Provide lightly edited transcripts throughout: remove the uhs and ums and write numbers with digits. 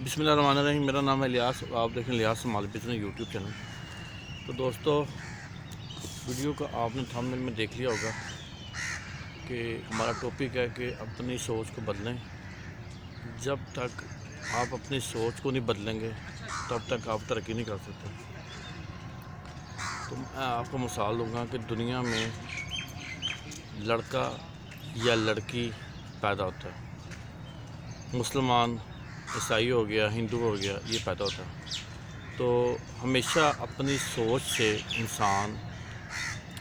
بسم اللہ الرحمن الرحیم۔ میرا نام ہے الیاس، آپ دیکھیں Ilyas small business YouTube channel. تو دوستو، ویڈیو کا آپ نے تھمبنیل میں دیکھ لیا ہوگا کہ ہمارا ٹاپک ہے کہ اپنی سوچ کو بدلیں۔ جب تک آپ اپنی سوچ کو نہیں بدلیں گے تب تک آپ ترقی نہیں کر سکتے۔ تو میں آپ کو مثال دوں گا کہ دنیا میں لڑکا یا لڑکی پیدا ہوتا ہے، مسلمان، عیسائی ہو گیا، ہندو ہو گیا، یہ پیدا ہوتا ہے۔ تو ہمیشہ اپنی سوچ سے انسان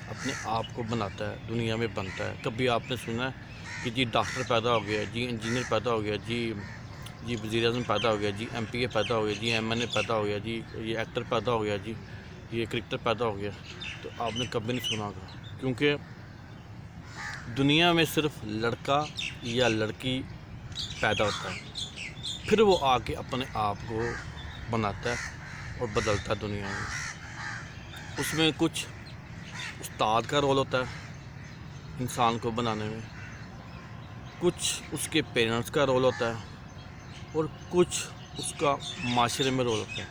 اپنے آپ کو بناتا ہے، دنیا میں بنتا ہے۔ کبھی آپ نے سنا ہے کہ جی ڈاکٹر پیدا ہو گیا، جی انجینئر پیدا ہو گیا، جی وزیر اعظم پیدا ہو گیا، جی ایم پی اے پیدا ہو گیا، جی ایم این اے پیدا ہو گیا، جی یہ ایکٹر پیدا ہو گیا، جی یہ کرکٹر پیدا ہو گیا؟ تو آپ نے کبھی نہیں سنا ہوگا، کیونکہ دنیا میں صرف لڑکا یا لڑکی پیدا ہوتا ہے، پھر وہ آ کے اپنے آپ کو بناتا ہے اور بدلتا ہے دنیا میں۔ اس میں کچھ استاد کا رول ہوتا ہے انسان کو بنانے میں، کچھ اس کے پیرنٹس کا رول ہوتا ہے، اور کچھ اس کا معاشرے میں رول ہوتا ہے۔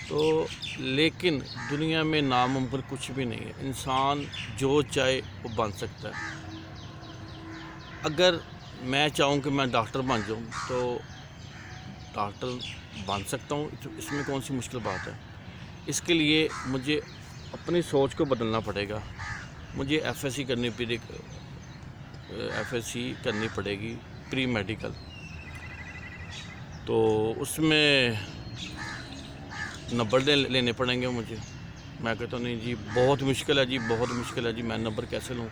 تو لیکن دنیا میں ناممکن کچھ بھی نہیں ہے، انسان جو چاہے وہ بن سکتا ہے۔ اگر میں چاہوں کہ میں ڈاکٹر بن جاؤں تو ڈاکٹر بن سکتا ہوں، اس میں کون سی مشکل بات ہے؟ اس کے لیے مجھے اپنی سوچ کو بدلنا پڑے گا۔ مجھے ایف ایس سی کرنی پڑے گی، پری میڈیکل۔ تو اس میں نمبر لینے پڑیں گے مجھے۔ میں کہتا ہوں نہیں جی بہت مشکل ہے، جی بہت مشکل ہے، جی میں نمبر کیسے لوں؟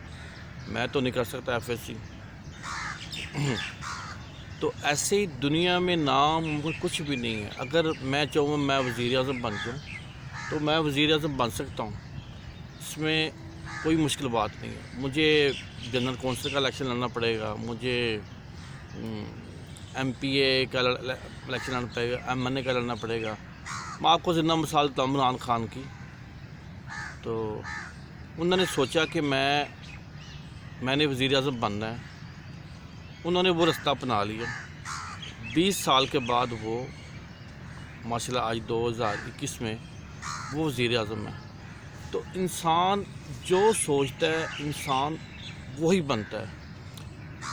میں تو نہیں کر سکتا ایف ایس سی۔ تو ایسے ہی دنیا میں ناممکن کچھ بھی نہیں ہے۔ اگر میں چاہوں میں وزیر اعظم بن جاؤں تو میں وزیر اعظم بن سکتا ہوں، اس میں کوئی مشکل بات نہیں ہے۔ مجھے جنرل کونسل کا الیکشن لڑنا پڑے گا، مجھے ایم پی اے کا الیکشن لڑنا پڑے گا، ایم این اے کا لڑنا پڑے گا۔ میں آپ کو زندہ مثال دیتا ہوں عمران خان کی۔ تو انہوں نے سوچا کہ میں نے وزیر اعظم بننا ہے، انہوں نے وہ رستہ اپنا لیا۔ 20 سال کے بعد وہ ماشاءاللہ آج 2021 میں وہ وزیر اعظم ہے۔ تو انسان جو سوچتا ہے انسان وہی بنتا ہے،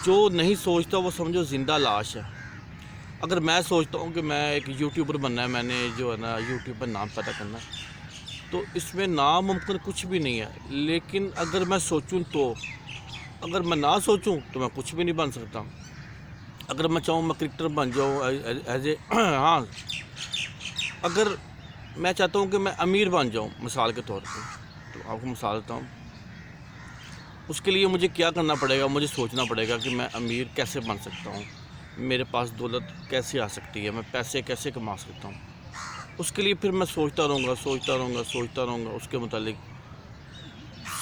جو نہیں سوچتا وہ سمجھو زندہ لاش ہے۔ اگر میں سوچتا ہوں کہ میں ایک یوٹیوبر بننا ہے، میں نے جو ہے نا یوٹیوب پر نام پیدا کرنا ہے، تو اس میں ناممکن کچھ بھی نہیں ہے۔ لیکن اگر میں سوچوں تو، اگر میں نہ سوچوں تو میں کچھ بھی نہیں بن سکتا۔ اگر میں چاہوں میں کرکٹر بن جاؤں ایز اے ہاں، اگر میں چاہتا ہوں کہ میں امیر بن جاؤں مثال کے طور پہ، تو آپ کو مثال دیتا ہوں، اس کے لیے مجھے کیا کرنا پڑے گا؟ مجھے سوچنا پڑے گا کہ میں امیر کیسے بن سکتا ہوں، میرے پاس دولت کیسے آ سکتی ہے، میں پیسے کیسے کما سکتا ہوں۔ اس کے لیے پھر میں سوچتا رہوں گا اس کے متعلق۔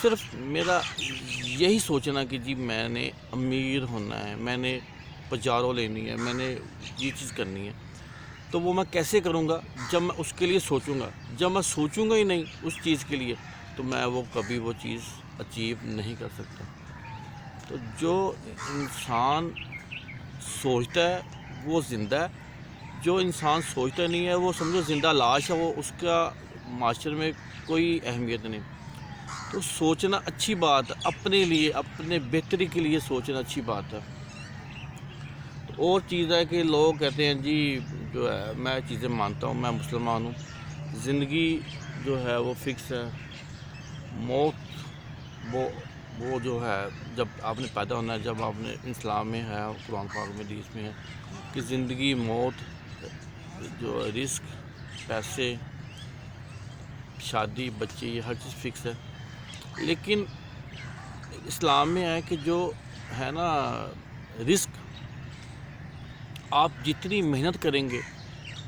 صرف میرا یہی سوچنا کہ جی میں نے امیر ہونا ہے، میں نے پجارو لینی ہے، میں نے یہ چیز کرنی ہے، تو وہ میں کیسے کروں گا؟ جب میں اس کے لیے سوچوں گا۔ جب میں سوچوں گا ہی نہیں اس چیز کے لیے تو میں کبھی وہ چیز اچیو نہیں کر سکتا۔ تو جو انسان سوچتا ہے وہ زندہ ہے، جو انسان سوچتا نہیں ہے وہ سمجھو زندہ لاش ہے، وہ اس کا معاشرے میں کوئی اہمیت نہیں۔ تو سوچنا اچھی بات ہے، اپنے لیے اپنے بہتری کے لیے سوچنا اچھی بات ہے۔ تو اور چیز ہے کہ لوگ کہتے ہیں جی جو ہے، میں چیزیں مانتا ہوں، میں مسلمان ہوں، زندگی جو ہے وہ فکس ہے، موت وہ جو ہے جب آپ نے پیدا ہونا ہے، جب آپ نے اسلام میں ہے، قرآن پاک میں حدیث میں ہے کہ زندگی، موت، جو رزق، پیسے، شادی، بچے، یہ ہر چیز فکس ہے۔ لیکن اسلام میں ہے کہ جو ہے نا رزق، آپ جتنی محنت کریں گے،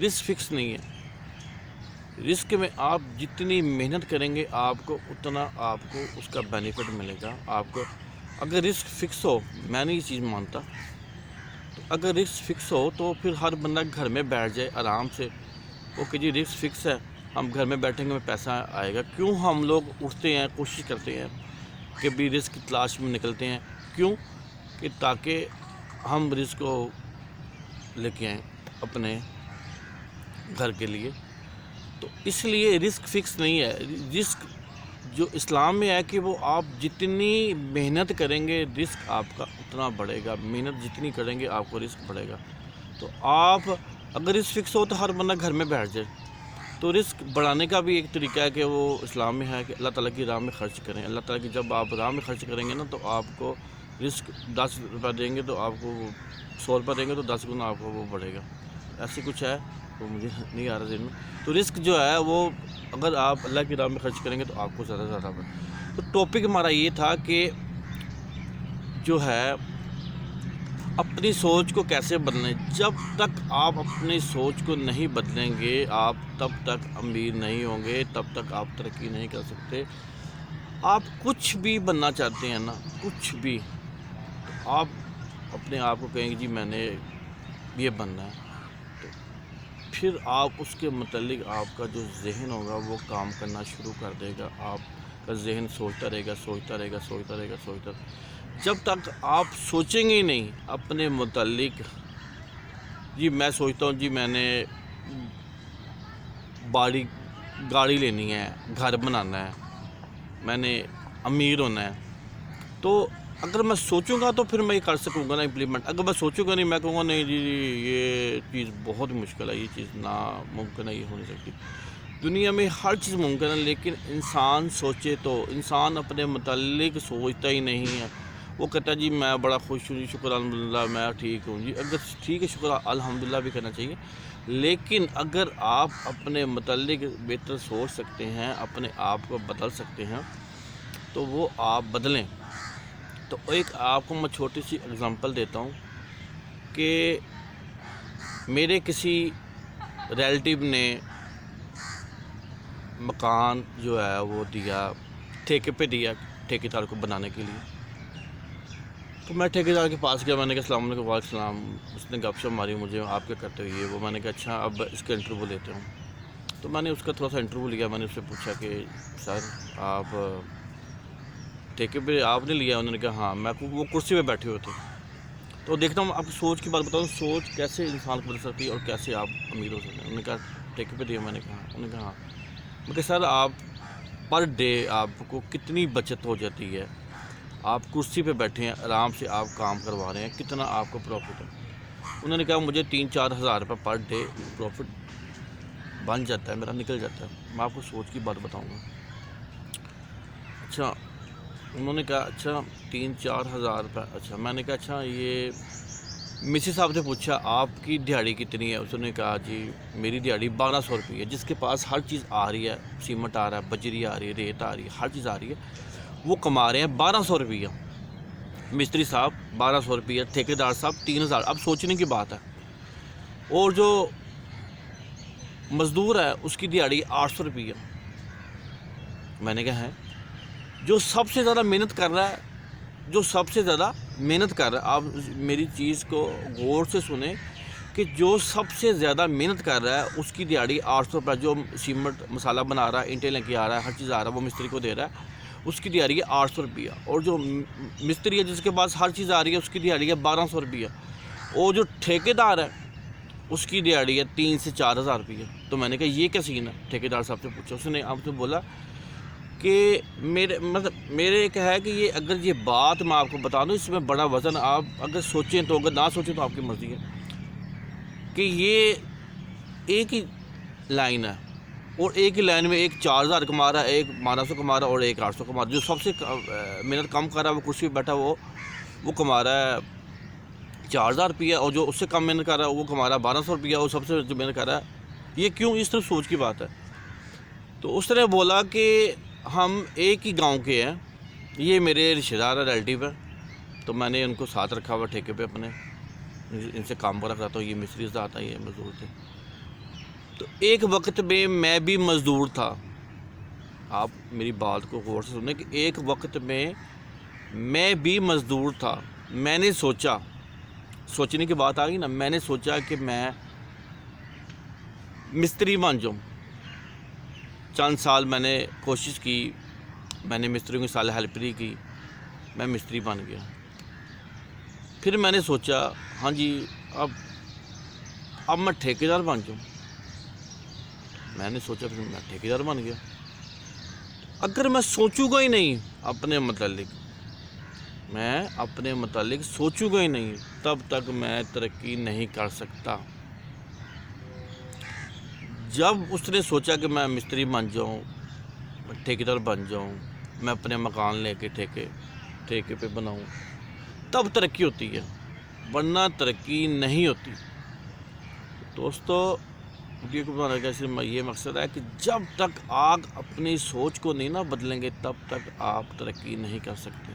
رزق فکس نہیں ہے۔ رزق میں آپ جتنی محنت کریں گے آپ کو اتنا آپ کو اس کا بینیفٹ ملے گا۔ آپ کو اگر رزق فکس ہو، میں نہیں یہ چیز مانتا، تو اگر رزق فکس ہو تو پھر ہر بندہ گھر میں بیٹھ جائے آرام سے، اوکے جی رزق فکس ہے، ہم گھر میں بیٹھیں گے، پیسہ آئے گا۔ کیوں ہم لوگ اٹھتے ہیں، کوشش کرتے ہیں کہ بھی رزق کی تلاش میں نکلتے ہیں؟ کیوں؟ کہ تاکہ ہم رزق کو لے کے آئیں۔ اپنے گھر کے لیے. تو اس لیے رسک فکس نہیں ہے. رسک جو اسلام میں ہے کہ وہ آپ جتنی محنت کریں گے رسک آپ کا اتنا بڑھے گا. محنت جتنی کریں گے آپ کو رسک بڑھے گا. تو آپ اگر رسک فکس ہو تو ہر بندہ گھر میں بیٹھ جائے. تو رسک بڑھانے کا بھی ایک طریقہ ہے کہ وہ اسلام میں ہے کہ اللہ تعالیٰ کی راہ میں خرچ کریں. اللہ تعالیٰ کی جب آپ راہ میں خرچ کریں گے نا تو آپ کو رسک 10 روپیہ دیں گے تو آپ کو 100 روپیہ دیں گے تو 10 گنا آپ کو وہ بڑھے گا. ایسے کچھ ہے وہ مجھے نہیں آ رہا ذہن میں. تو رسک جو ہے وہ اگر آپ اللہ کی راہ میں خرچ کریں گے تو آپ کو زیادہ سے زیادہ بڑھے. تو ٹاپک ہمارا یہ تھا کہ جو ہے اپنی سوچ کو کیسے بدلیں. جب تک آپ اپنی سوچ کو نہیں بدلیں گے آپ تب تک امیر نہیں ہوں گے, تب تک آپ ترقی نہیں کر سکتے. آپ کچھ بھی بننا چاہتے ہیں نا, کچھ بھی, تو آپ اپنے آپ کو کہیں گے جی میں نے یہ بننا ہے, تو پھر آپ اس کے متعلق آپ کا جو ذہن ہوگا وہ کام کرنا شروع کر دے گا. آپ کا ذہن سوچتا رہے گا, سوچتا رہے گا, سوچتا رہے گا, سوچتا رہے گا. جب تک آپ سوچیں گے نہیں اپنے متعلق, جی میں سوچتا ہوں جی میں نے گاڑی لینی ہے, گھر بنانا ہے, میں نے امیر ہونا ہے, تو اگر میں سوچوں گا تو پھر میں یہ کر سکوں گا نا امپلیمنٹ. اگر میں سوچوں گا نہیں, میں کہوں گا نہیں جی یہ چیز بہت مشکل ہے, یہ چیز ناممکن ہے, یہ ہو نہیں سکتی. دنیا میں ہر چیز ممکن ہے لیکن انسان سوچے تو. انسان اپنے متعلق سوچتا ہی نہیں ہے. وہ کہتا ہے جی میں بڑا خوش ہوں جی, شکر الحمدللہ میں ٹھیک ہوں جی. اگر ٹھیک ہے شکر الحمدللہ بھی کرنا چاہیے, لیکن اگر آپ اپنے متعلق بہتر سوچ سکتے ہیں, اپنے آپ کو بدل سکتے ہیں تو وہ آپ بدلیں. تو ایک آپ کو میں چھوٹی سی اگزامپل دیتا ہوں کہ میرے کسی ریلیٹیو نے مکان جو ہے وہ دیا, ٹھیکے پہ دیا ٹھیکیدار کو بنانے کے لیے. تو میں ٹھیکیدار کے پاس گیا, میں نے کہا السلام علیکم. وعلیکم السلام. اس نے گپ شپ ماری مجھے, آپ کیا کرتے ہو یہ وہ. میں نے کہا اچھا اب اس کا انٹرویو لیتے ہوں. تو میں نے اس کا تھوڑا سا انٹرویو لیا. میں نے اس سے پوچھا کہ سر آپ ٹھیکے پہ آپ نے لیا؟ انہوں نے کہا ہاں. میں وہ کرسی پہ بیٹھے ہوئے تھے. تو دیکھتا ہوں آپ کی سوچ کی بات بتاؤں, سوچ کیسے انسان کو بدل سکتی ہے اور کیسے آپ امیر ہو سکتے ہیں. انہوں نے کہا ٹھیکے پہ دیا. میں نے کہا, انہوں نے کہا ہاں. میں کہا سر آپ پر ڈے آپ کو کتنی بچت ہو جاتی ہے؟ آپ کرسی پہ بیٹھے ہیں, آرام سے آپ کام کروا رہے ہیں, کتنا آپ کو پروفٹ ہے؟ انہوں نے کہا مجھے 3-4 ہزار روپے پر ڈے پروفٹ بن جاتا ہے, میرا نکل جاتا ہے. میں آپ کو سوچ کی بات بتاؤں گا. اچھا, انہوں نے کہا اچھا 3-4 ہزار روپے. اچھا, میں نے کہا اچھا یہ مسز صاحب سے پوچھا آپ کی دیہڑی کتنی ہے؟ اس نے کہا جی میری دیہڑی 1200 روپے ہے. جس کے پاس ہر چیز آ رہی ہے, سیمنٹ آ رہا ہے, بجری آ رہی ہے, ریت آ رہی ہے, ہر چیز آ رہی ہے, وہ کما رہے ہیں 1200 روپیہ. مستری صاحب 1200 روپیہ, ٹھیکیدار صاحب 3000. اب سوچنے کی بات ہے. اور جو مزدور ہے اس کی دیہڑی 800 روپیہ. میں نے کہا ہے جو سب سے زیادہ محنت کر رہا ہے, جو سب سے زیادہ محنت کر رہا ہے, آپ میری چیز کو غور سے سنیں کہ جو سب سے زیادہ محنت کر رہا ہے اس کی دیہڑی 800 روپیہ. جو سیمنٹ مسالہ بنا رہا ہے, اینٹیں لے کے آ رہا ہے, ہر چیز آ رہا ہے, وہ مستری کو دے رہا ہے, اس کی دیہڑی ہے 800 روپیہ. اور جو مستری ہے جس کے پاس ہر چیز آ رہی ہے اس کی دیہڑی ہے 1200 روپیہ. اور جو ٹھیکیدار ہے اس کی دیہڑی ہے 3 سے 4 ہزار روپیہ. تو میں نے کہا یہ کیا سین ہے؟ ٹھیکیدار صاحب سے پوچھا. اس نے آپ سے بولا کہ میرے ایک ہے کہ یہ اگر یہ بات میں آپ کو بتا دوں اس میں بڑا وزن, آپ اگر سوچیں تو, اگر نہ سوچیں تو آپ کی مرضی ہے, کہ یہ ایک ہی لائن ہے اور ایک ہی لائن میں ایک 4000 کما رہا ہے, ایک 1200 کما رہا ہے اور ایک 800 کما رہا ہے. جو سب سے محنت کم کر رہا ہے وہ کرسی پہ بیٹھا وہ کما رہا ہے 4000 روپیہ, اور جو اس سے کم محنت کر رہا ہے وہ کما رہا ہے 1200 روپیہ, اور سب سے جو محنت کر رہا ہے. یہ کیوں؟ اس طرح سوچ کی بات ہے. تو اس نے بولا کہ ہم ایک ہی گاؤں کے ہیں, یہ میرے رشتہ دار ہے, ریلیٹیو ہے, تو میں نے ان کو ساتھ رکھا ہوا ٹھیکے پہ اپنے, ان سے کام پر رکھتا ہوں. یہ مستری سے آتا ہے, یہ مزدور تھے. تو ایک وقت میں بھی مزدور تھا. آپ میری بات کو غور سے سنیں کہ ایک وقت میں بھی مزدور تھا. میں نے سوچا, سوچنے کی بات آ گئی نا, میں نے سوچا کہ میں مستری بن جاؤں. چند سال میں نے کوشش کی, میں نے مستریوں کی سال ہیلپری کی, میں مستری بن گیا. پھر میں نے سوچا ہاں جی اب اب میں ٹھیکیدار بن جاؤں. میں نے سوچا پھر میں ٹھیکیدار بن گیا. اگر میں سوچوں گا ہی نہیں اپنے متعلق، میں اپنے متعلق سوچوں گا ہی نہیں، تب تک میں ترقی نہیں کر سکتا. جب اس نے سوچا کہ میں مستری بن جاؤں، میں ٹھیکیدار بن جاؤں، میں اپنے مکان لے کے ٹھیکے پہ بناؤں، تب ترقی ہوتی ہے، ورنہ ترقی نہیں ہوتی. دوستو، ویڈیو کو بنانے کا صرف یہ مقصد ہے کہ جب تک آپ اپنی سوچ کو نہیں نہ بدلیں گے تب تک آپ ترقی نہیں کر سکتے.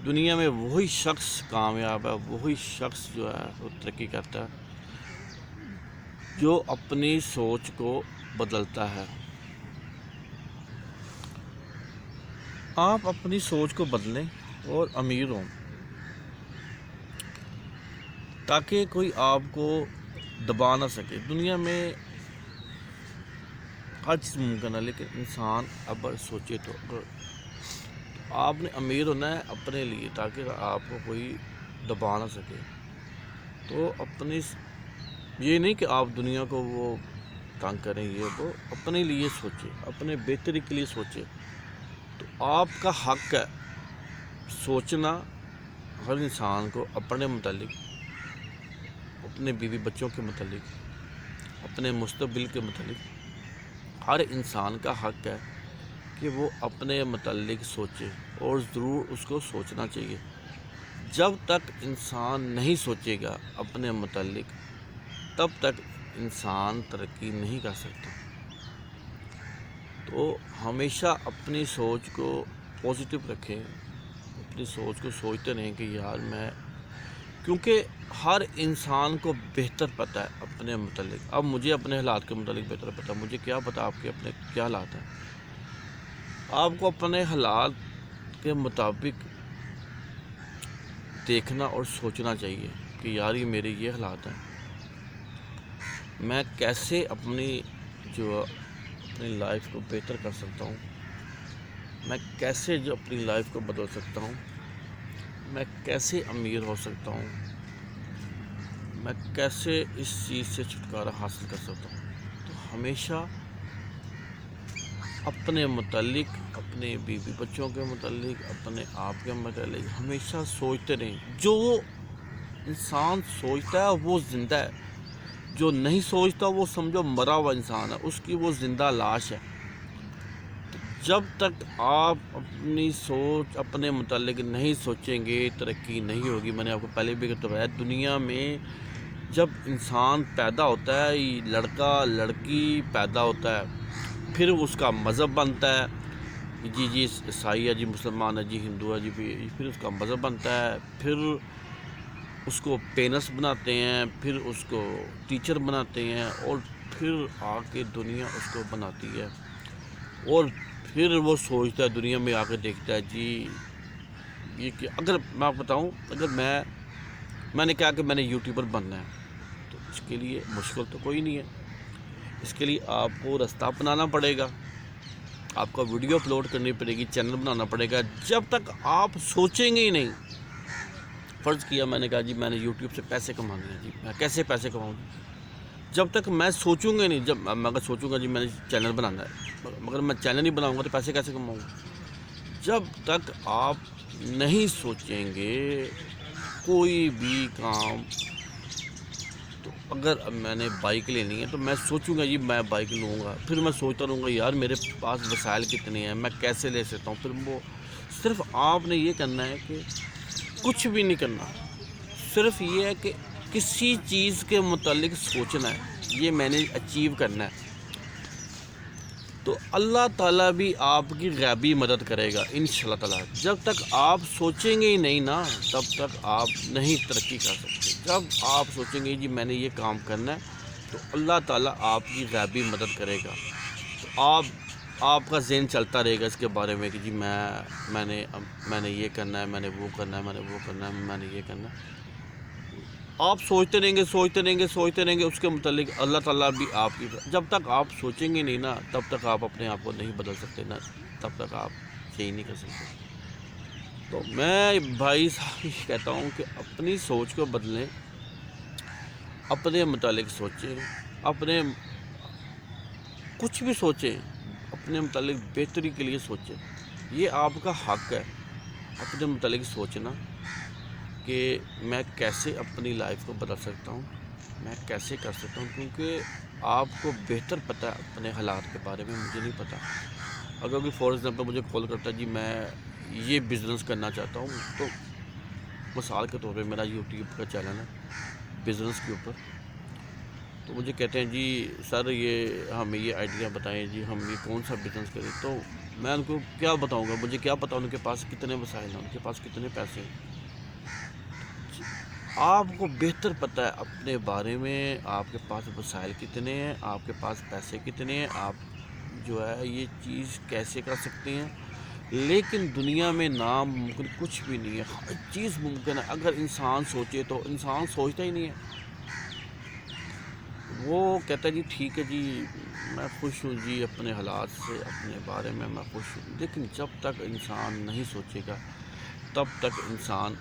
دنیا میں وہی شخص کامیاب ہے، وہی شخص جو ہے وہ ترقی کرتا ہے جو اپنی سوچ کو بدلتا ہے. آپ اپنی سوچ کو بدلیں اور امیر ہوں، تاکہ کوئی آپ کو دبا نہ سکے. دنیا میں ہر چیز ممکن ہے، لیکن انسان ابر سوچے تو آپ نے امیر ہونا ہے اپنے لیے، تاکہ آپ کو کوئی دبا نہ سکے. تو اپنی یہ نہیں کہ آپ دنیا کو وہ تنگ کریں، یہ وہ اپنے لیے سوچے، اپنے بہتری کے لیے سوچے. تو آپ کا حق ہے سوچنا ہر انسان کو اپنے متعلق، اپنے بیوی بچوں کے متعلق، اپنے مستقبل کے متعلق. ہر انسان کا حق ہے کہ وہ اپنے متعلق سوچے، اور ضرور اس کو سوچنا چاہیے. جب تک انسان نہیں سوچے گا اپنے متعلق تب تک انسان ترقی نہیں کر سکتا. تو ہمیشہ اپنی سوچ کو پازیٹیو رکھیں، اپنی سوچ کو سوچتے رہیں کہ یار میں، کیونکہ ہر انسان کو بہتر پتہ ہے اپنے متعلق. اب مجھے اپنے حالات کے متعلق بہتر پتہ ہے، مجھے کیا پتہ آپ کے اپنے کیا حالات ہیں. آپ کو اپنے حالات کے مطابق دیکھنا اور سوچنا چاہیے کہ یار یہ میرے یہ حالات ہیں، میں کیسے اپنی لائف کو بہتر کر سکتا ہوں، میں کیسے اپنی لائف کو بدل سکتا ہوں، میں کیسے امیر ہو سکتا ہوں، میں کیسے اس چیز سے چھٹکارا حاصل کر سکتا ہوں. تو ہمیشہ اپنے متعلق، اپنے بیوی بچوں کے متعلق، اپنے آپ کے متعلق ہمیشہ سوچتے رہیں. جو انسان سوچتا ہے وہ زندہ ہے، جو نہیں سوچتا وہ سمجھو مرا ہوا انسان ہے، اس کی وہ زندہ لاش ہے. جب تک آپ اپنی سوچ اپنے متعلق نہیں سوچیں گے ترقی نہیں ہوگی. میں نے آپ کو پہلے بھی بتایا، دنیا میں جب انسان پیدا ہوتا ہے، لڑکا لڑکی پیدا ہوتا ہے، پھر اس کا مذہب بنتا ہے، جی عیسائی ہے، جی مسلمان ہے، جی ہندو ہے، جی پھر اس کا مذہب بنتا ہے، پھر اس کو پیرنٹس بناتے ہیں، پھر اس کو ٹیچر بناتے ہیں، اور پھر آ کے دنیا اس کو بناتی ہے. اور پھر وہ سوچتا ہے، دنیا میں آ کے دیکھتا ہے جی یہ کہ اگر میں آپ بتاؤں، اگر میں نے کہا کہ میں نے یوٹیوبر بننا ہے، تو اس کے لیے مشکل تو کوئی نہیں ہے. اس کے لیے آپ کو راستہ اپنانا پڑے گا، آپ کو ویڈیو اپلوڈ کرنی پڑے گی، چینل بنانا پڑے گا. جب تک آپ سوچیں گے ہی نہیں، فرض کیا میں نے کہا جی میں نے یوٹیوب سے پیسے کمانے ہیں، جی میں کیسے پیسے کماؤں گی؟ جب تک میں سوچوں گا نہیں، جب میں اگر سوچوں گا جی میں نے چینل بنانا ہے، مگر میں چینل نہیں بناؤں گا تو پیسے کیسے کماؤں گا؟ جب تک آپ نہیں سوچیں گے کوئی بھی کام. تو اگر میں نے بائک لینی ہے تو میں سوچوں گا جی میں بائک لوں گا، پھر میں سوچتا رہوں گا یار میرے پاس وسائل کتنے ہیں، میں کیسے لے سکتا ہوں. پھر وہ صرف آپ نے یہ کرنا ہے کہ کچھ بھی نہیں کرنا، صرف یہ ہے کہ کسی چیز کے متعلق سوچنا ہے، یہ میں نے اچیو کرنا ہے. تو اللہ تعالیٰ بھی آپ کی غیبی مدد کرے گا انشاءاللہ تعالیٰ. جب تک آپ سوچیں گے ہی نہیں نا تب تک آپ نہیں ترقی کر سکتے. جب آپ سوچیں گے جی میں نے یہ کام کرنا ہے تو اللہ تعالیٰ آپ کی غیبی مدد کرے گا. تو آپ کا ذہن چلتا رہے گا اس کے بارے میں کہ جی میں نے یہ کرنا ہے، میں نے وہ کرنا ہے، میں نے وہ کرنا ہے، میں نے یہ کرنا ہے. آپ سوچتے رہیں گے اس کے متعلق اللہ تعالیٰ بھی آپ کی. جب تک آپ سوچیں گے نہیں نا تب تک آپ اپنے آپ کو نہیں بدل سکتے نا، تب تک آپ یہی نہیں کر سکتے. تو میں بھائی صاحب کہتا ہوں کہ اپنی سوچ کو بدلیں، اپنے متعلق سوچیں، اپنے کچھ بھی سوچیں، اپنے متعلق بہتری کے لیے سوچیں. یہ آپ کا حق ہے اپنے متعلق سوچنا کہ میں کیسے اپنی لائف کو بدل سکتا ہوں، میں کیسے کر سکتا ہوں، کیونکہ آپ کو بہتر پتہ ہے اپنے حالات کے بارے میں، مجھے نہیں پتہ. اگر کوئی فار ایگزامپل مجھے کال کرتا ہے جی میں یہ بزنس کرنا چاہتا ہوں، تو مثال کے طور پہ میرا یوٹیوب کا چینل ہے بزنس کے اوپر، تو مجھے کہتے ہیں جی سر یہ ہمیں یہ آئیڈیا بتائیں جی، ہم یہ کون سا بزنس کریں. تو میں ان کو کیا بتاؤں گا، مجھے کیا پتہ ان کے پاس کتنے وسائل ہیں، ان کے پاس کتنے پیسے ہیں. آپ کو بہتر پتہ ہے اپنے بارے میں، آپ کے پاس وسائل کتنے ہیں، آپ کے پاس پیسے کتنے ہیں، آپ جو ہے یہ چیز کیسے کر سکتے ہیں. لیکن دنیا میں ناممکن کچھ بھی نہیں ہے، ہر چیز ممکن ہے اگر انسان سوچے تو. انسان سوچتا ہی نہیں ہے، وہ کہتا ہے جی ٹھیک ہے جی میں خوش ہوں جی اپنے حالات سے، اپنے بارے میں خوش ہوں. لیکن جب تک انسان نہیں سوچے گا تب تک انسان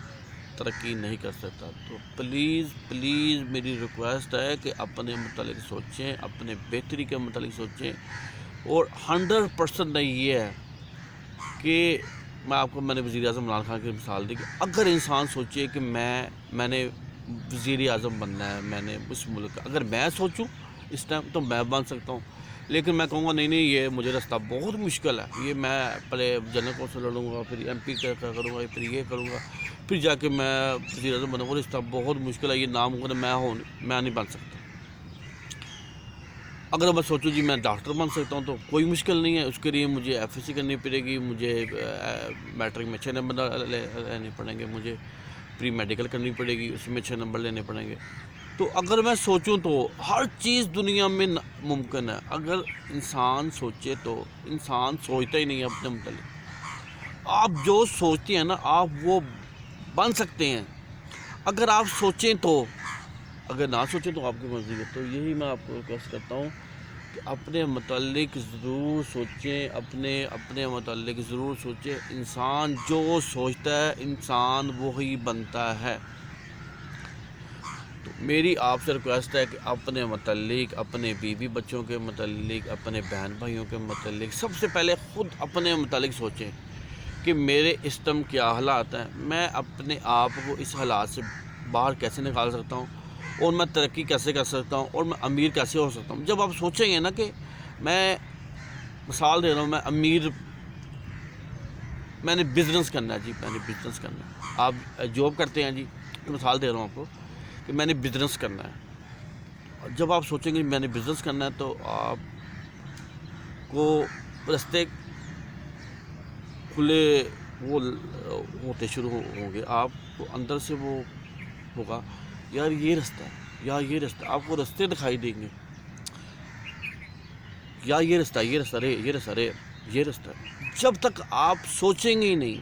ترقی نہیں کر سکتا. تو پلیز پلیز میری ریکویسٹ ہے کہ اپنے متعلق سوچیں، اپنے بہتری کے متعلق سوچیں. اور 100% یہ ہے کہ میں نے وزیر اعظم عمران خان کی مثال دی کہ اگر انسان سوچے کہ میں نے وزیر اعظم بننا ہے، میں نے اس ملک کا، اگر میں سوچوں اس ٹائم تو میں بن سکتا ہوں. لیکن میں کہوں گا نہیں یہ مجھے رستہ بہت مشکل ہے، یہ میں پہلے جنرل کونسل لڑوں گا، پھر MP کروں گا، پھر یہ کروں گا، پھر جا کے میں وزیر اعظم بنوں گا، رستہ بہت مشکل ہے، یہ ناممکن ہے، میں نہیں بن سکتا. اگر میں سوچوں جی میں ڈاکٹر بن سکتا ہوں تو کوئی مشکل نہیں ہے، اس کے لیے مجھے FSC کرنی پڑے گی، مجھے میٹرک میں 6 نمبر لینے پڑیں گے، مجھے پری میڈیکل کرنی پڑے گی، اس میں 6 نمبر لینے پڑیں گے. تو اگر میں سوچوں تو ہر چیز دنیا میں ممکن ہے اگر انسان سوچے تو. انسان سوچتا ہی نہیں ہے اپنے متعلق. آپ جو سوچتے ہیں نا آپ وہ بن سکتے ہیں اگر آپ سوچیں تو. اگر نہ سوچیں تو آپ کی مرضی ہے. تو یہی میں آپ کو ریکویسٹ کرتا ہوں کہ اپنے متعلق ضرور سوچیں، اپنے متعلق ضرور سوچیں. انسان جو سوچتا ہے انسان وہی بنتا ہے. تو میری آپ سے ریکویسٹ ہے کہ اپنے متعلق، اپنے بیوی بچوں کے متعلق، اپنے بہن بھائیوں کے متعلق سب سے پہلے خود اپنے متعلق سوچیں کہ میرے اس ٹائم کیا حالات ہیں، میں اپنے آپ کو اس حالات سے باہر کیسے نکال سکتا ہوں، اور میں ترقی کیسے کر سکتا ہوں، اور میں امیر کیسے ہو سکتا ہوں. جب آپ سوچیں گے نا کہ میں مثال دے رہا ہوں، میں نے بزنس کرنا ہے جی، میں نے بزنس کرنا ہے. آپ جاب کرتے ہیں جی، تو مثال دے رہا ہوں آپ کو کہ میں نے بزنس کرنا ہے. جب آپ سوچیں گے میں نے بزنس کرنا ہے تو آپ کو رستے کھلے وہ ہوتے شروع ہوں گے. آپ کو اندر سے وہ ہوگا یار یہ رستہ ہے، یار یہ رستہ، آپ کو رستے دکھائی دیں گے، یا یہ رستہ یہ رستہ. جب تک آپ سوچیں گے ہی نہیں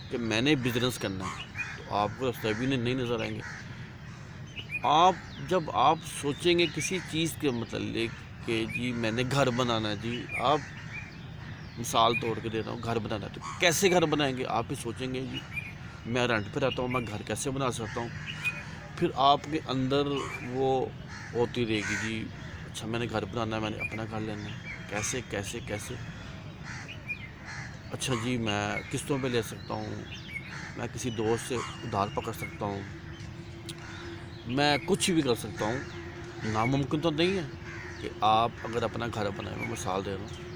کہ میں نے بزنس کرنا ہے تو آپ کو رستہ بھی نہیں نظر آئیں گے. جب آپ سوچیں گے کسی چیز کے متعلق کہ جی میں نے گھر بنانا ہے جی، آپ مثال توڑ کے دے رہا ہوں، گھر بنانا ہے تو کیسے گھر بنائیں گے. آپ بھی سوچیں گے جی میں رینٹ پہ رہتا ہوں، میں گھر کیسے بنا سکتا ہوں. پھر آپ کے اندر وہ ہوتی رہے گی جی اچھا میں نے گھر بنانا ہے، میں نے اپنا گھر لینا ہے، کیسے. اچھا جی میں قسطوں پہ لے سکتا ہوں، میں کسی دوست سے ادھار پکڑ سکتا ہوں، میں کچھ بھی کر سکتا ہوں. ناممکن تو نہیں ہے کہ آپ اگر اپنا گھر بنائیں. میں مثال دے رہا ہوں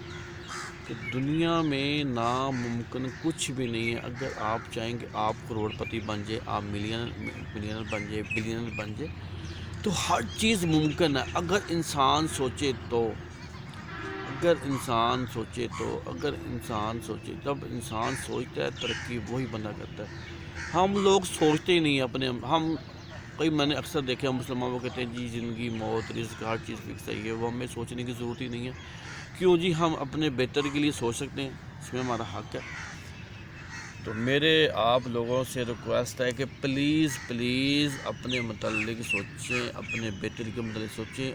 کہ دنیا میں ناممکن کچھ بھی نہیں ہے. اگر آپ چاہیں کہ آپ کروڑ پتی بن جائے، آپ ملینر بن جائے، بلینر بن جائے، تو ہر چیز ممکن ہے اگر انسان سوچے تو. جب انسان سوچتا ہے ترقی وہی بندہ کرتا ہے. ہم لوگ سوچتے ہی نہیں ہیں اپنے. میں نے اکثر دیکھا مسلمانوں کو کہتے ہیں جی زندگی موت رزق ہر چیز فکس ہے، وہ ہمیں سوچنے کی ضرورت ہی نہیں ہے. کیوں جی ہم اپنے بہتر کے لیے سوچ سکتے ہیں، اس میں ہمارا حق ہے. تو میرے آپ لوگوں سے ریکویسٹ ہے کہ پلیز اپنے متعلق سوچیں، اپنے بہتر کے متعلق سوچیں.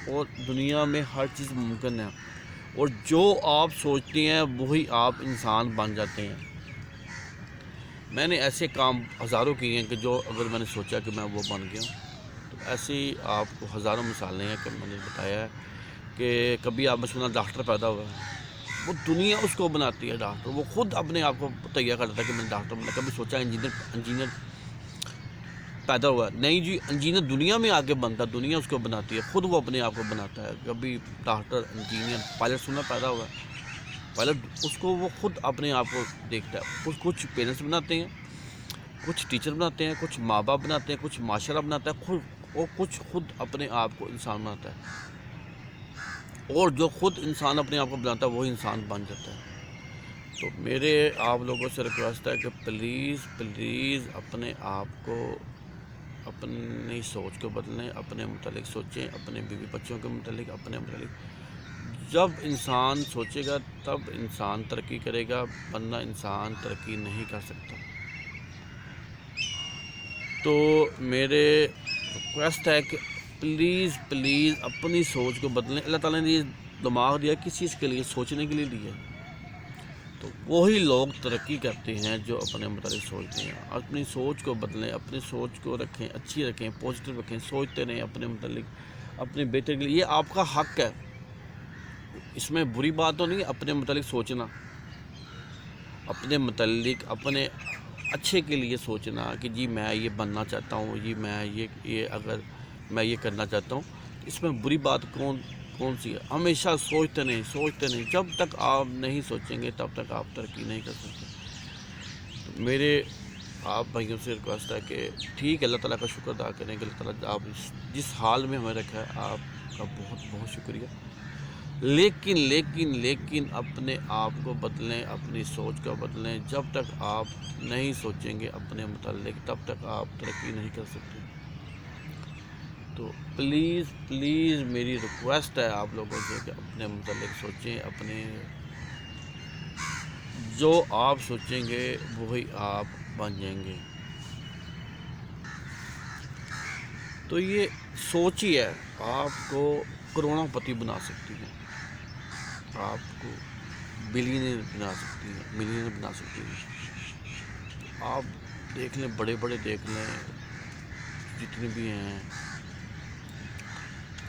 اور دنیا میں ہر چیز ممکن ہے، اور جو آپ سوچتے ہیں وہی آپ انسان بن جاتے ہیں. میں نے ایسے کام ہزاروں کیے ہیں کہ جو اگر میں نے سوچا کہ میں وہ بن گیا ہوں. تو ایسی آپ کو ہزاروں مثالیں ہیں کہ میں نے بتایا ہے کہ کبھی آپ بچپنا ڈاکٹر پیدا ہوا ہے، وہ دنیا اس کو بناتی ہے ڈاکٹر، وہ خود اپنے آپ کو تیار کرتا ہے کہ میں نے ڈاکٹر بنا. کبھی سوچا انجینئر پیدا ہوا ہے، نہیں جی، انجینئر دنیا میں آگے بنتا ہے، دنیا اس کو بناتی ہے، خود وہ اپنے آپ کو بناتا ہے. کبھی ڈاکٹر، انجینئر، پائلٹ سنا پیدا ہوا ہے، پائلٹ اس کو وہ خود اپنے آپ کو دیکھتا ہے. کچھ پیرنٹس بناتے ہیں، کچھ ٹیچر بناتے ہیں، کچھ ماں باپ بناتے ہیں، کچھ معاشرہ بناتا ہے، اور کچھ خود اپنے آپ کو انسان بناتا ہے. اور جو خود انسان اپنے آپ کو بناتا ہے وہی انسان بن جاتا ہے. تو میرے آپ لوگوں سے ریکویسٹ ہے کہ پلیز پلیز اپنے آپ کو، اپنی سوچ کو بدلیں، اپنے متعلق سوچیں، اپنے بیوی بچوں کے متعلق، اپنے متعلق. جب انسان سوچے گا تب انسان ترقی کرے گا، ورنہ انسان ترقی نہیں کر سکتا. تو میرے ریکویسٹ ہے کہ پلیز پلیز اپنی سوچ کو بدلیں. اللہ تعالیٰ نے یہ دماغ دیا کس چیز کے لیے؟ سوچنے کے لیے دیا ہے. تو وہی لوگ ترقی کرتے ہیں جو اپنے متعلق سوچتے ہیں. اپنی سوچ کو بدلیں، اپنی سوچ کو رکھیں، اچھی رکھیں، پازیٹیو رکھیں، سوچتے رہیں اپنے متعلق، اپنے بیٹے کے لیے. یہ آپ کا حق ہے، اس میں بری بات تو نہیں اپنے متعلق سوچنا، اپنے متعلق اپنے اچھے کے لیے سوچنا کہ جی میں یہ بننا چاہتا ہوں، جی میں یہ اگر میں یہ کرنا چاہتا ہوں. اس میں بری بات کون سی ہے؟ ہمیشہ سوچتے نہیں. جب تک آپ نہیں سوچیں گے تب تک آپ ترقی نہیں کر سکتے. تو میرے آپ بھائیوں سے ریکویسٹ ہے کہ ٹھیک ہے، اللہ تعالیٰ کا شکر ادا کریں کہ اللہ تعالیٰ آپ جس حال میں ہمیں رکھا ہے آپ کا بہت بہت شکریہ. لیکن اپنے آپ کو بدلیں، اپنی سوچ کو بدلیں. جب تک آپ نہیں سوچیں گے اپنے متعلق تب تک آپ ترقی نہیں کر سکتے. تو پلیز پلیز میری ریکویسٹ ہے آپ لوگوں سے کہ اپنے متعلق سوچیں. اپنے جو آپ سوچیں گے وہی آپ بن جائیں گے. تو یہ سوچ ہی ہے آپ کو کروڑوں پتی بنا سکتی ہے، آپ کو بلینئر بنا سکتی ہے، ملینئر بنا سکتی ہے. آپ دیکھ لیں، بڑے بڑے دیکھ لیں، جتنے بھی ہیں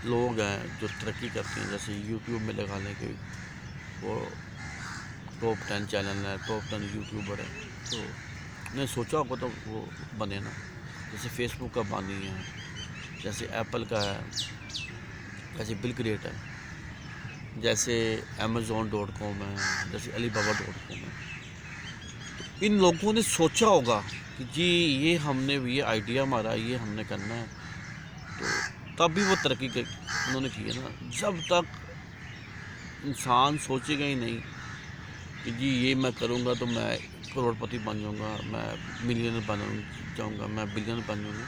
لوگ ہیں جو ترقی کرتے ہیں، جیسے یوٹیوب میں لگا لیں کہ وہ ٹاپ 10 چینل ہے، ٹاپ 10 یوٹیوبر ہے. تو نے سوچا ہوگا تو وہ بنے نا. جیسے فیس بک کا بانی ہے، جیسے ایپل کا ہے، جیسے بل گیٹس ہے، جیسے Amazon.com ہے، جیسے Alibaba.com ہے. تو ان لوگوں نے سوچا ہوگا کہ جی یہ ہم نے یہ آئیڈیا ہمارا یہ ہم نے کرنا ہے. تو تب بھی وہ ترقی انہوں نے کی ہے نا. جب تک انسان سوچے گا ہی نہیں کہ جی یہ میں کروں گا تو میں کروڑ پتی بن جاؤں گا، میں ملینئر بن جاؤں گا، میں بلینئر بن جاؤں گا،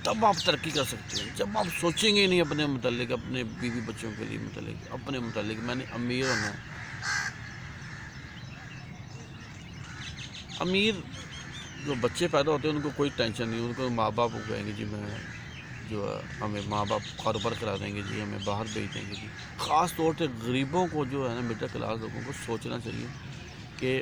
تب آپ ترقی کر سکتے ہیں. جب آپ سوچیں گے ہی نہیں اپنے متعلق، اپنے بیوی بچوں کے لیے متعلق، اپنے متعلق میں نے امیر ہونا ہے. امیر جو بچے پیدا ہوتے ہیں ان کو کوئی ٹینشن نہیں، ان کو ماں باپ کو کہیں گے جی میں جو ہے ہمیں ماں باپ کاروبار کرا دیں گے جی، ہمیں باہر بھیج دیں گے جی. خاص طور سے غریبوں کو جو ہے نا، مڈل کلاس لوگوں کو سوچنا چاہیے کہ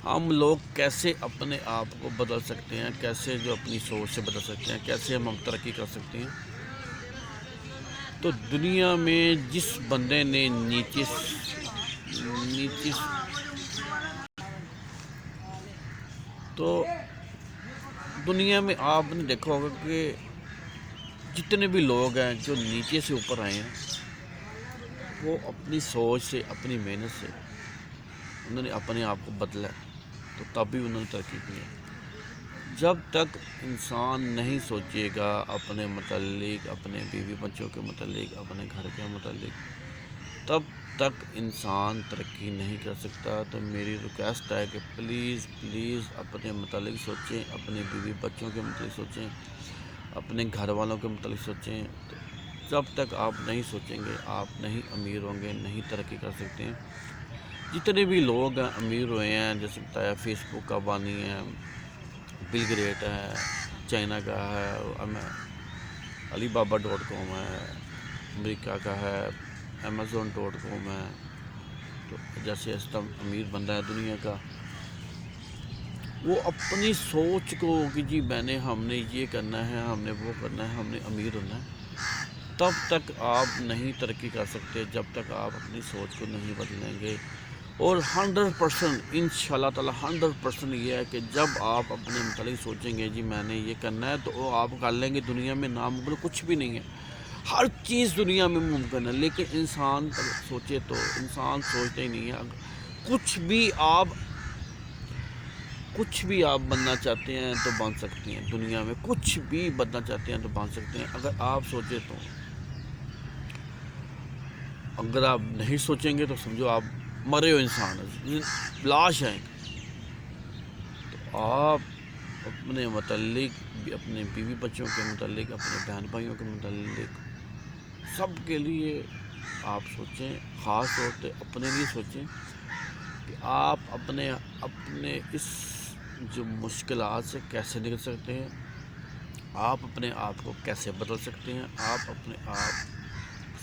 ہم لوگ کیسے اپنے آپ کو بدل سکتے ہیں، کیسے جو اپنی سوچ سے بدل سکتے ہیں، کیسے ہم ترقی کر سکتے ہیں. تو دنیا میں جس بندے نے نیچے تو دنیا میں آپ نے دیکھا ہوگا کہ جتنے بھی لوگ ہیں جو نیچے سے اوپر آئے ہیں وہ اپنی سوچ سے، اپنی محنت سے انہوں نے اپنے آپ کو بدلا، تو تب بھی انہوں نے ترقی کی ہے. جب تک انسان نہیں سوچے گا اپنے متعلق، اپنے بیوی بچوں کے متعلق، اپنے گھر کے متعلق، تب تک انسان ترقی نہیں کر سکتا. تو میری ریکویسٹ ہے کہ پلیز پلیز اپنے متعلق سوچیں، اپنے بیوی بچوں کے متعلق سوچیں، اپنے گھر والوں کے متعلق سوچیں. تو جب تک آپ نہیں سوچیں گے آپ نہیں امیر ہوں گے، نہیں ترقی کر سکتے ہیں. جتنے بھی لوگ ہیں امیر ہوئے ہیں، جیسے بتایا فیس بک کا بانی ہے، بل گیٹس ہے، چائنا کا ہے، Alibaba.com ہے، امریکہ کا ہے، Amazon.com ہے. تو جیسے امیر بندہ ہے دنیا کا وہ اپنی سوچ کو کہ جی ہم نے یہ کرنا ہے، ہم نے وہ کرنا ہے، ہم نے امیر ہونا ہے، تب تک آپ نہیں ترقی کر سکتے جب تک آپ اپنی سوچ کو نہیں بدلیں گے۔ اور 100% ان شاء اللہ تعالیٰ 100% یہ ہے کہ جب آپ اپنے متعلق سوچیں گے جی میں نے یہ کرنا ہے، تو وہ آپ کر لیں گے۔ دنیا میں ناممکن کچھ بھی نہیں ہے، ہر چیز دنیا میں ممکن ہے، لیکن انسان سوچے تو انسان سوچتے ہی نہیں ہے۔ کچھ بھی آپ بننا چاہتے ہیں تو بن سکتے ہیں، دنیا میں کچھ بھی بننا چاہتے ہیں تو بن سکتے ہیں اگر آپ سوچے تو۔ اگر آپ نہیں سوچیں گے تو سمجھو آپ مرے ہو، انسان لاش ہیں۔ تو آپ اپنے متعلق، اپنے بیوی بچوں کے متعلق، اپنے بہن بھائیوں کے متعلق، سب کے لیے آپ سوچیں، خاص طور پہ اپنے لیے سوچیں کہ آپ اپنے اس جو مشکلات سے کیسے نکل سکتے ہیں، آپ اپنے آپ کو کیسے بدل سکتے ہیں، آپ اپنے آپ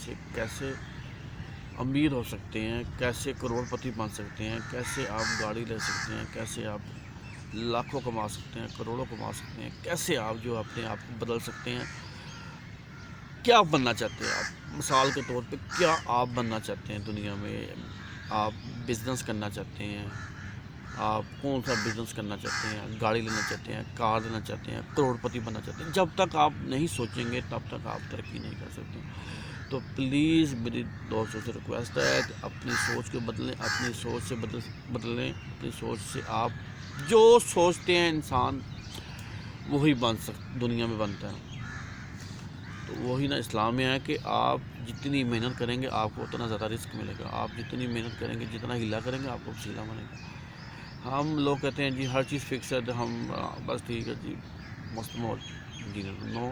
سے کیسے امیر ہو سکتے ہیں، کیسے کروڑ پتی بن سکتے ہیں، کیسے آپ گاڑی لے سکتے ہیں، کیسے آپ لاکھوں کما سکتے ہیں، کروڑوں کما سکتے ہیں، کیسے آپ جو اپنے آپ کو بدل سکتے ہیں۔ کیا بننا چاہتے ہیں آپ؟ مثال کے طور پہ کیا آپ بننا چاہتے ہیں دنیا میں؟ آپ بزنس کرنا چاہتے ہیں، آپ کون سا بزنس کرنا چاہتے ہیں؟ گاڑی لینا چاہتے ہیں، کار لینا چاہتے ہیں، کروڑ پتی بننا چاہتے ہیں؟ جب تک آپ نہیں سوچیں گے تب تک آپ ترقی نہیں کر سکتے۔ تو پلیز میری دوستوں سے ریکویسٹ ہے کہ اپنی سوچ کو بدلیں، اپنی سوچ سے بدلیں، اپنی سوچ سے آپ جو سوچتے ہیں انسان وہی دنیا میں بنتا ہے۔ تو وہی نا اسلام میں ہے کہ آپ جتنی محنت کریں گے آپ کو اتنا زیادہ رزق ملے گا، آپ جتنی محنت کریں گے، جتنا ہلا کریں گے آپ کو وسیلہ ملے گا۔ ہم لوگ کہتے ہیں جی ہر چیز فکس ہے، تو ہم بس ٹھیک ہے جی مستمول جی نو،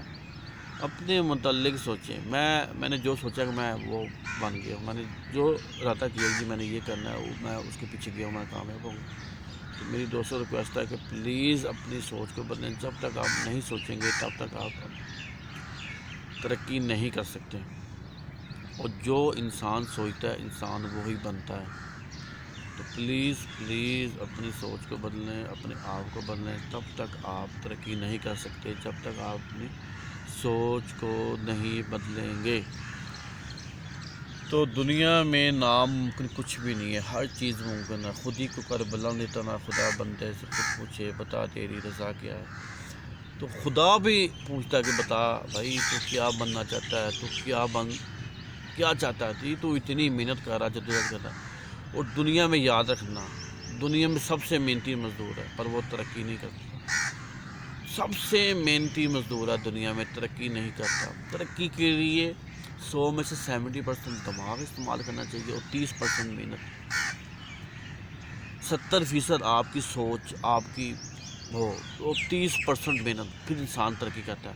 اپنے متعلق سوچیں۔ میں نے جو سوچا کہ میں وہ بن گیا، میں نے جو ارادہ کیا جی میں نے یہ کرنا ہے، میں اس کے پیچھے گیا ہوں، میں کامیاب ہوں۔ تو میری دوستوں ریکویسٹ ہے کہ پلیز اپنی سوچ کو بدلیں۔ جب تک آپ نہیں سوچیں گے تب تک آپ ترقی نہیں کر سکتے، اور جو انسان سوچتا ہے انسان وہی بنتا ہے۔ تو پلیز اپنی سوچ کو بدلیں، اپنے آپ کو بدلیں، تب تک آپ ترقی نہیں کر سکتے جب تک آپ اپنی سوچ کو نہیں بدلیں گے۔ تو دنیا میں ناممکن کچھ بھی نہیں ہے، ہر چیز ممکن ہے۔ خود ہی کو کر بلند اتنا، خدا بندے سے خود پوچھے بتا تیری رضا کیا ہے۔ تو خدا بھی پوچھتا ہے کہ بتا بھائی تو کیا بننا چاہتا ہے، تو کیا چاہتا ہے، تو اتنی محنت کر رہا، جدوجہد کر رہا ہے۔ اور دنیا میں یاد رکھنا، دنیا میں سب سے محنتی مزدور ہے پر وہ ترقی نہیں کرتا۔ سب سے محنتی مزدور ہے دنیا میں، ترقی نہیں کرتا۔ ترقی کے لیے 100 میں سے 70% دماغ استعمال کرنا چاہیے اور 30% محنت۔ 70% آپ کی سوچ، آپ کی وہ 30% محنت، پھر انسان ترقی کرتا ہے۔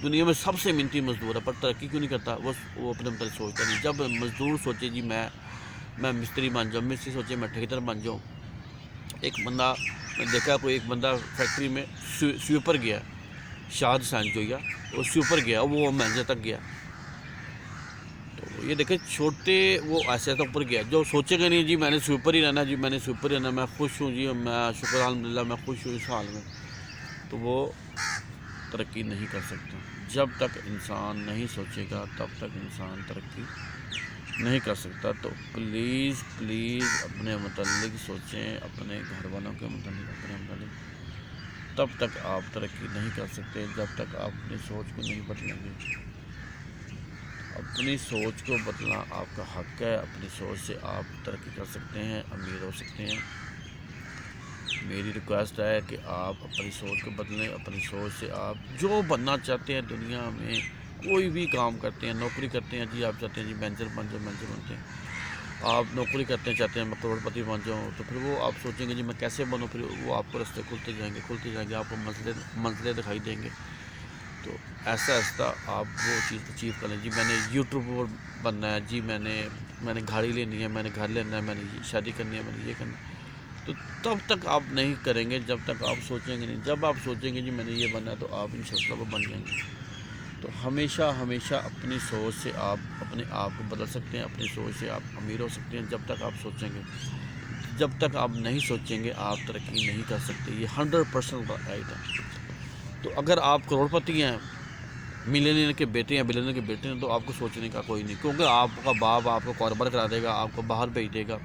دنیا میں سب سے محنتی مزدور ہے پر ترقی کیوں نہیں کرتا؟ وہ اپنے متعلق سوچتا نہیں۔ جب مزدور سوچے جی میں مستری بن جاؤں، مستری سوچے میں ٹھیکیدار بن جاؤں۔ ایک بندہ میں دیکھا، کوئی ایک بندہ فیکٹری میں سویپر گیا، شاہد حسین جویا، وہ سویپر گیا، وہ مینیجر تک گیا۔ تو یہ دیکھیں چھوٹے وہ ایسے تک اوپر گیا، جو سوچے گا نہیں جی میں نے سویپر ہی رہنا، جی میں نے سویپر ہی رہنا، میں خوش ہوں جی، میں شکر الحمدللہ میں خوش ہوں اس حال میں، تو وہ ترقی نہیں کر سکتا۔ جب تک انسان نہیں سوچے گا تب تک انسان ترقی نہیں کر سکتا۔ تو پلیز اپنے متعلق سوچیں، اپنے گھر والوں کے متعلق، اپنے متعلق، تب تک آپ ترقی نہیں کر سکتے جب تک آپ اپنی سوچ کو نہیں بدلیں گے۔ اپنی سوچ کو بدلنا آپ کا حق ہے، اپنی سوچ سے آپ ترقی کر سکتے ہیں، امیر ہو سکتے ہیں۔ میری ریکویسٹ ہے کہ آپ اپنی سوچ کو بدلیں، اپنی سوچ سے آپ جو بننا چاہتے ہیں دنیا میں، کوئی بھی کام کرتے ہیں، نوکری کرتے ہیں جی، آپ چاہتے ہیں جی مینیجر بن جاؤ، مینیجر بنتے ہیں، آپ نوکری کرتے ہیں چاہتے ہیں میں کروڑ پتی بن جاؤں، تو پھر وہ آپ سوچیں گے جی میں کیسے بنوں، پھر وہ آپ کو رستے کھلتے جائیں گے، آپ کو منزلیں دکھائی دیں گے۔ تو ایسا آپ وہ چیز اچیو کر لیں جی میں نے یوٹیوبر بننا ہے جی، میں نے گاڑی لینی ہے، میں نے گھر لینا ہے، میں نے شادی کرنی ہے، میں نے یہ کرنا ہے۔ تو تب تک آپ نہیں کریں گے جب تک آپ سوچیں گے نہیں۔ جب آپ سوچیں گے جی میں نے یہ بننا ہے تو آپ انشاءاللہ وہ بن جائیں گے۔ تو ہمیشہ اپنی سوچ سے آپ اپنے آپ کو بدل سکتے ہیں، اپنی سوچ سے آپ امیر ہو سکتے ہیں جب تک آپ سوچیں گے۔ جب تک آپ نہیں سوچیں گے آپ ترقی نہیں کر سکتے، یہ 100% رائٹ ہے۔ تو اگر آپ کروڑ پتی ہیں، ملینئر کے بیٹے ہیں، بلینئر کے بیٹے ہیں، تو آپ کو سوچنے کا کوئی نہیں، کیونکہ آپ کا باپ آپ کو کاروبار کرا دے گا، آپ کو باہر بھیج دے گا،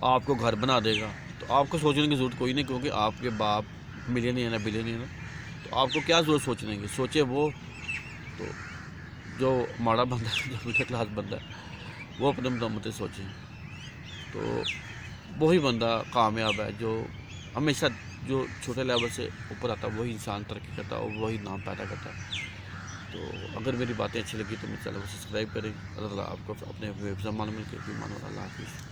آپ کو گھر بنا دے گا، تو آپ کو سوچنے کی ضرورت کوئی نہیں، کیونکہ آپ کے باپ ملینئر ہے، بلینئر ہے۔ تو آپ کو کیا ضرورت سوچنے کی؟ سوچے وہ تو جو ماڑا بندہ ہے، جو مڈل کلاس بندہ ہے، وہ اپنے متعلق سوچیں، تو وہی بندہ کامیاب ہے، جو ہمیشہ جو چھوٹے لیول سے اوپر آتا ہے وہی انسان ترقی کرتا ہے اور وہی نام پیدا کرتا ہے۔ تو اگر میری باتیں اچھی لگی تو میرے چینل کو سبسکرائب کریں۔ اللہ تعالیٰ آپ کو اپنے حفظ امان میں کے اللہ حافظ۔